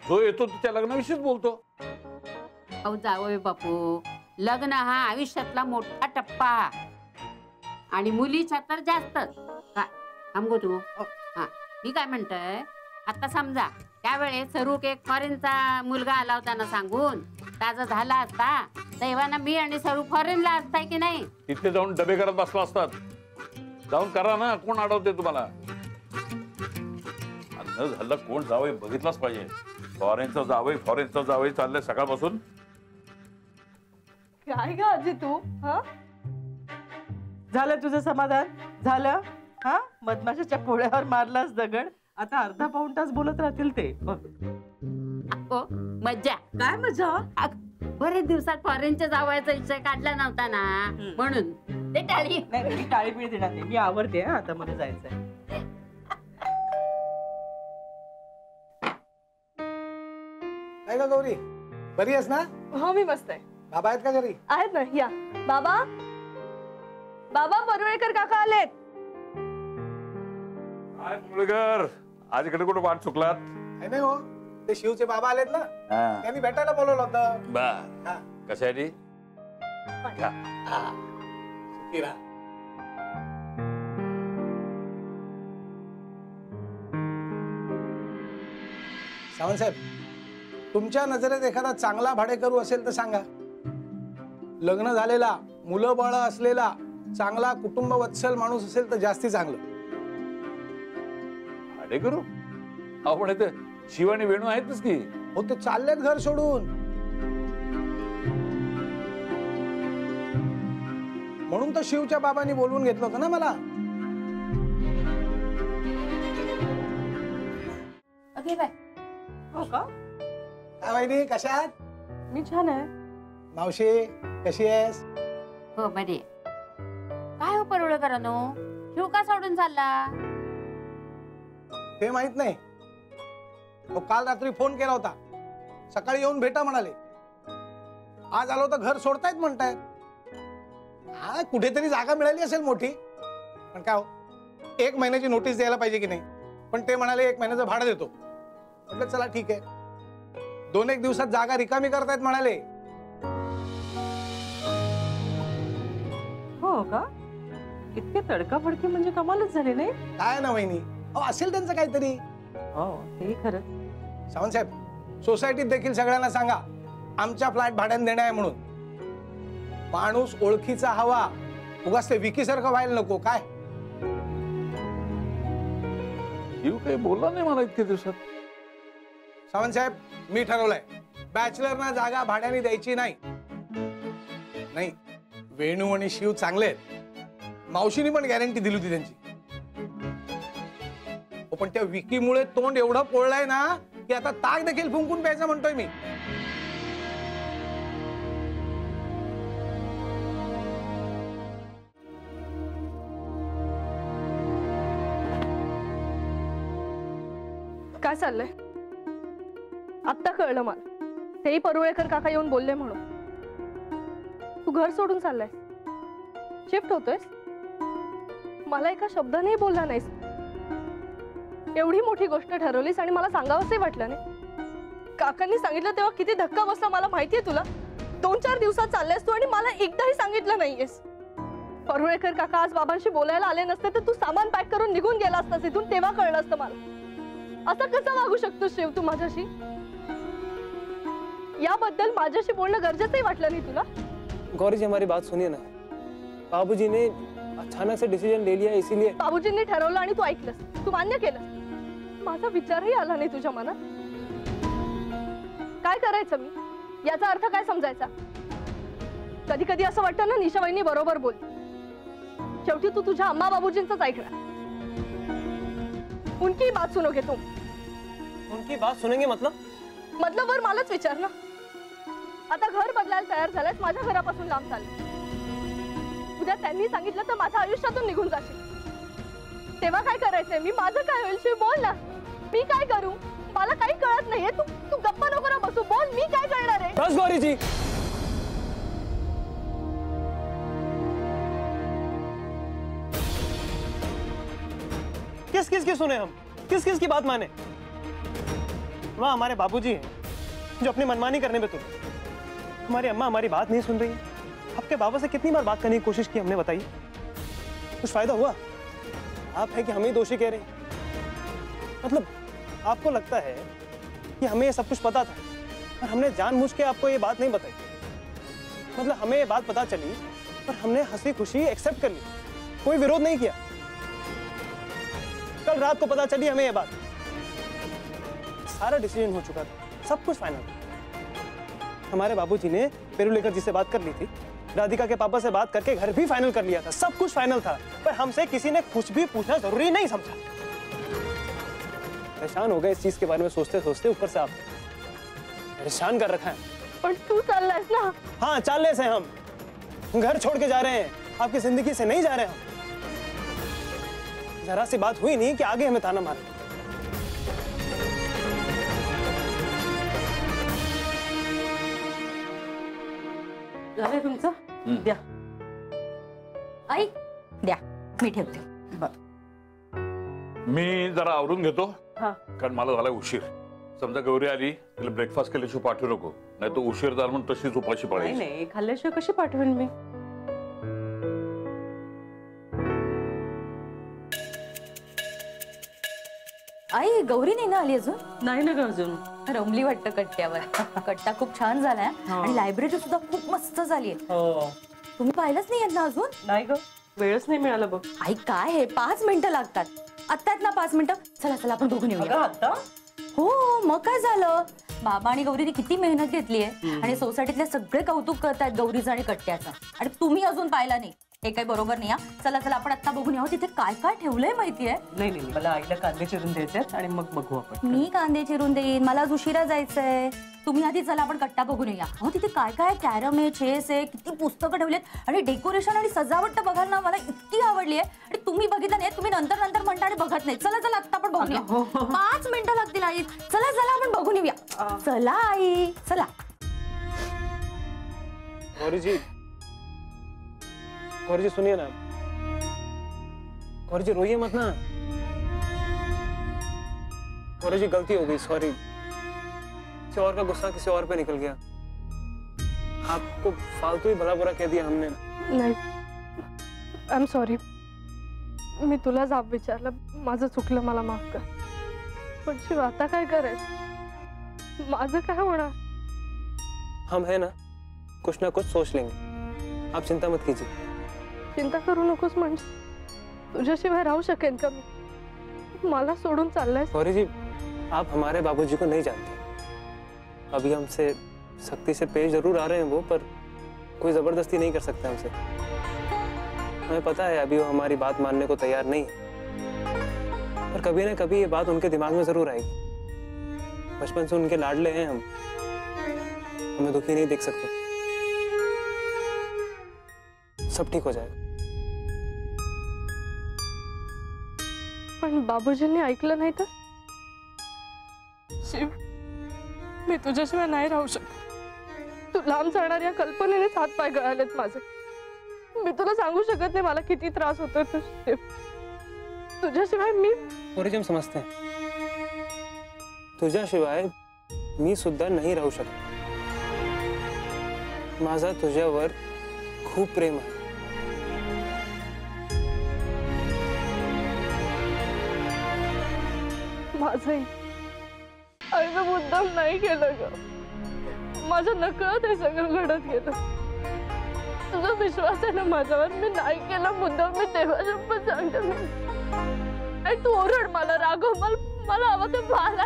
जो येतो तिच्या लग्नाविषयीच बोलतो. अहो जावई बापू, लग्न हा आयुष्यातला मोठा टप्पा आणि मुलीच्या तर जास्तच. काय थांबू तू? हा मी काय म्हणतोय, आता समजा त्यावेळेस सरूक एक फॉरेनचा मुलगा आला होता ना सांगून, ताजा झाला असता तेव्हा मी आणि सरू फॉरेनला असताय की नाही? तिथे जाऊन डबे करत बसला असतात. जाऊन करा ना, कोण अडवते तुम्हाला? न झालं कोण जावई बघितलाच पाहिजे. फॉरेनचा जावई चाललंय सकाळपासून. काय ग आजी तू? हा झालं तुझं समाधान झालं? हा मधमाशाच्या पोळ्यावर मारलास दगड, आता अर्धा पाऊण तास बोलत राहतील ते बघ. अहो मज्जा. काय मजा? बरेच दिवसात फॉरेनच्या जावयाचा विषय काढला नव्हता ना, म्हणून ते टाळी. नाही मी टाळी पिळी देणार नाही, मी आवडते. आता मला जायचंय. काय ग गौरी, बरी आहेस ना? हो मी मस्त आहे. बाबा आहेत का घरी? आहेत ना, या. बाबा बाबा परुळेकर काका आलेत. काय मुलगर, आज इकडे कुठे वाट चुकलात? नाही हो, ते शिवचे बाबा आलेत ना, त्यांनी भेटायला बोलवलं होतं. बर, कशासाठी? सावंत साहेब, तुमच्या नजरेत एखादा चांगला भाडेकरू असेल तर सांगा. लग्न झालेला, मुलं बाळ असलेला, चांगला कुटुंब वत्सल माणूस असेल तर जास्ती चांगलं. भाडेकरू? आपण इथे शिव आणि वेणू आहेतच की. हो, ते चाललेत घर सोडून. म्हणून तर शिवच्या बाबांनी बोलवून घेतलं होतं ना मला. Okay bye. हो का? काय वहिनी, कशा आहात? मी छान आहे. मावशी कशी आहेस? हो बरे. काय हो परुळेकरांनो, शिव का सोडून चालला? ते माहित नाही. तो काल रात्री फोन केला होता, सकाळी येऊन भेटा म्हणाले. आज आलो तर घर सोडतायत म्हणतायत. हा, कुठेतरी जागा मिळाली असेल मोठी, पण काय हो, 1 महिन्याची नोटीस द्यायला पाहिजे की नाही? पण ते म्हणाले 1 महिन्याचं भाडं देतो. म्हटलं चला ठीक आहे. 2-1 दिवसात जागा रिकामी करतायत म्हणाले. हो का? इतके तडकाफडकी म्हणजे कमालच झाली नाही? काय ना वहिनी, असेल त्यांचं काहीतरी. हो ते खरं. सावंत साहेब, सोसायटीत देखील सगळ्यांना सांगा आमच्या फ्लॅट भाड्याने देणार आहे म्हणून. माणूस ओळखीचा हवा, उगाच ते विकीसारखं व्हायला नको. काय शिव काही बोलला नाही मला इतके दिवसात. सावंत साहेब, मी ठरवलंय, बॅचलरना जागा भाड्याने द्यायची नाही. नाही, वेणू आणि शिव चांगले आहेत. मावशीने पण गॅरंटी दिली होती त्यांची. पण त्या विकीमुळे तोंड एवढं पोळलंय ना की आता ताक देखील फुंकून प्यायचं म्हणतोय मी. काय चाललंय? आत्ता कळलं मला, तेही परुळेकर काका येऊन बोलले म्हणून. तू घर सोडून चाललाय, शिफ्ट होतोयस? मला एका शब्दानेही बोलला नाहीस. एवढी मोठी गोष्ट ठरवलीस आणि मला सांगावंसही वाटलं नाही. काकांनी सांगितलं तेव्हा किती धक्का बसला मला माहितीये तुला. 2-4 दिवसात चाललेस तू आणि मला एकदाही सांगितलं नाहीयेस. परुळेकर काका आज बाबांशी बोलायला आले नसते तर तू सामान पॅक करून निघून गेला असतास इथून, तेव्हा कळलं असतं मला. असं कसं वागू शकतो शिव तू माझ्याशी? याबद्दल माझ्याशी बोलणं गरजेचंही वाटलं नाही तुला? गौरी जी, हमारी बात सुनिए ना. बाबूजी ने अचानक से डिसीजन ले लिया, इसीलिए. बाबूजींनी ठरवलं आणि तू ऐकलंस, तू मान्य केलं. माझा विचारही आला नाही तुझ्या मनात. काय करायचं मी? याचा अर्थ काय समजायचा? कधी कधी असं वाटतं ना, निशाबाईंनी बरोबर बोल. शेवटी तू तुझ्या अम्मा बाबूजींचंच ऐकणार. उनकी बात सुनोगे तुम? उनकी बात सुनेंगे मतलब? मतलब वर मलाच विचार ना. आता घर बदलायला तयार झालायस, माझ्या घरापासून लांब चालले. उद्या त्यांनी सांगितलं तर माझ्या आयुष्यातून निघून जाशील. तेव्हा काय करायचंय मी? माझं काय होईल शिव? बोल ना. मी काय करू? मला काही कळत नाहीये. तू गप्पा नको ना बसू. बोल, मी काय करणार आहे? बस गौरी जी. किस किस की सुने हम? किस किस की बात माने? वहाँ हमारे बाबूजी हैं जो अपनी मनमानी करने पे तुले। हमारी अम्मा हमारी बात नहीं सुन रही है। आपके बाबा से कितनी बार बात करने की कोशिश की हमने, बताइए कुछ फायदा हुआ? आप है कि हम ही दोषी कह रहे हैं? मतलब आपको लगता है कि हमें ये सब कुछ पता था और हमने जानबूझ के आपको ये बात नहीं बताई? मतलब हमें ये बात पता चली पर हमने हंसी खुशी एक्सेप्ट कर ली, कोई विरोध नहीं किया। कल रात को पता चली हमें ये बात, सारा डिसीजन हो चुका था, सब कुछ फाइनल। हमारे बाबूजी ने पेरुलेकर जी से बात कर ली थी, राधिका के पापा से बात करके घर भी फाइनल कर लिया था, सब कुछ फाइनल था, पर हमसे किसी ने कुछ भी पूछना जरूरी नहीं समझा। परेशान हो गए इस चीज के बारे में सोचते सोचते, ऊपर से आप परेशान कर रखा है। पण तू चाललायस ना? हाँ चालने से हम घर छोड़ के जा रहे हैं, आपकी जिंदगी से नहीं जा रहे हम। जरा सी बात हुई नहीं कि आगे हमें ताना मारे। झालंय तुमचं? द्या. आई द्या, मी ठेवते. मी जरा आवरून घेतो, हा. कारण मला झाला उशीर. समजा गौरी आली तिला ब्रेकफास्ट केल्याशिवाय पाठवू नको, नाही तो उशीर झाला म्हणून तशीच उपाशी नाही पडायची. नाही, खाल्ल्याशिवाय कशी पाठवेन मी? आई गौरी नाही ना आली अजून? नाही ना ग अजून. रमली वाटतं कट्ट्यावर. कट्टा खूप छान झालाय आणि लायब्ररी सुद्धा खूप मस्त झालीये. हो. तुम्ही पाहिलंच नाही ना अजून? नाही ग, वेळच नाही मिळाला बघ. आई काय हे 5 मिनिटं लागतात. आत्ता आहेत ना 5 मिनिटं. चला चला आपण बघून अगं येऊया. आता? हो मग काय झालं, बाबा आणि गौरीने किती मेहनत घेतलीये आणि सोसायटीतले सगळे कौतुक करतायत गौरीचं आणि कट्ट्याचं, आणि तुम्ही अजून पाहिला नाही. हे काही बरोबर नाही. चला चला आपण आता बघून यावं तिथे काय काय ठेवलंय माहितीये. नाही नाही, मला आईला कांदे चिरून द्यायचे आणि मग बघू आपण. मी कांदे चिरून देईन, मला आज उशिरा जायचंय. तुम्ही आधी चला आपण कट्टा बघून येऊया. हो तिथे काय काय कॅरम आहे, चेस आहे, किती पुस्तकं ठेवलेत आणि डेकोरेशन आणि सजावट तर बघायला ना मला इतकी आवडली आहे. आणि तुम्ही बघितलं नाही, तुम्ही नंतर नंतर म्हणता आणि बघत नाही. चला चला आता आपण बघून येऊया. 5 मिनिटं लागतील आई. चला चला आपण बघून येऊया. चला आई चला. गौरी जी सुनिए ना. गौरी जी रोइए मत ना. गौरी जी गलती हो गई, सॉरी. किसी और का गुस्सा किसी और पे निकल गया. आपको फालतू ही भला बुरा कह दिया हमने. नाही, आय एम सॉरी. मी तुला जाब विचारलं, माझं चुकलं, मला माफ कर. पण शिव आता काय करायचं? माझं काय होणार? हम है ना, कुछ ना कुछ सोच लेंगे, आप चिंता मत कीजिए. चिंता करू नकोस म्हणजे तुझ्याशिवाय राहू शकेन का मी? मला सोडून चाललायस? गौरी जी आप हमारे बाबूजी को नहीं जानते. अभी हमसे सख्ती से पेश जरूर आ रहे हैं वो, पर कोई जबरदस्ती नहीं कर सकता हमसे. हमें पता है अभी वो हमारी बात मानने को तैयार नहीं है, पर कभी ना कभी ये बात उनके दिमाग में जरूर आएगी. बचपन से उनके लाडले हैं हम, हमें दुखी नहीं देख सकते. सब ठीक हो जाएगा. पण बाबूजींनी ऐकलं नाही तर? शिव, मी तुझ्याशिवाय नाही राहू शकत. तू लांब जाणाऱ्या कल्पनेनेच हातपाय गळालेत माझे. मी तुला सांगू शकत नाही मला किती त्रास होतोय. तू शिव, तुझ्याशिवाय मी. गौरी जी हम समझते हैं, तुझ्याशिवाय मी सुद्धा नाही राहू शकत. माझा तुझ्यावर खूप प्रेम आहे. माझंही अरे मुद्दाम नाही केलं ग. माझं नकळत हे सगळं घडत गेलं. तुझा विश्वास आहे ना माझ्यावर? मी नाही केलं मुद्दाम. मी देवाच्या पण सांगते. आणि तू ओरड मला, राघव, मला हवं ते मला.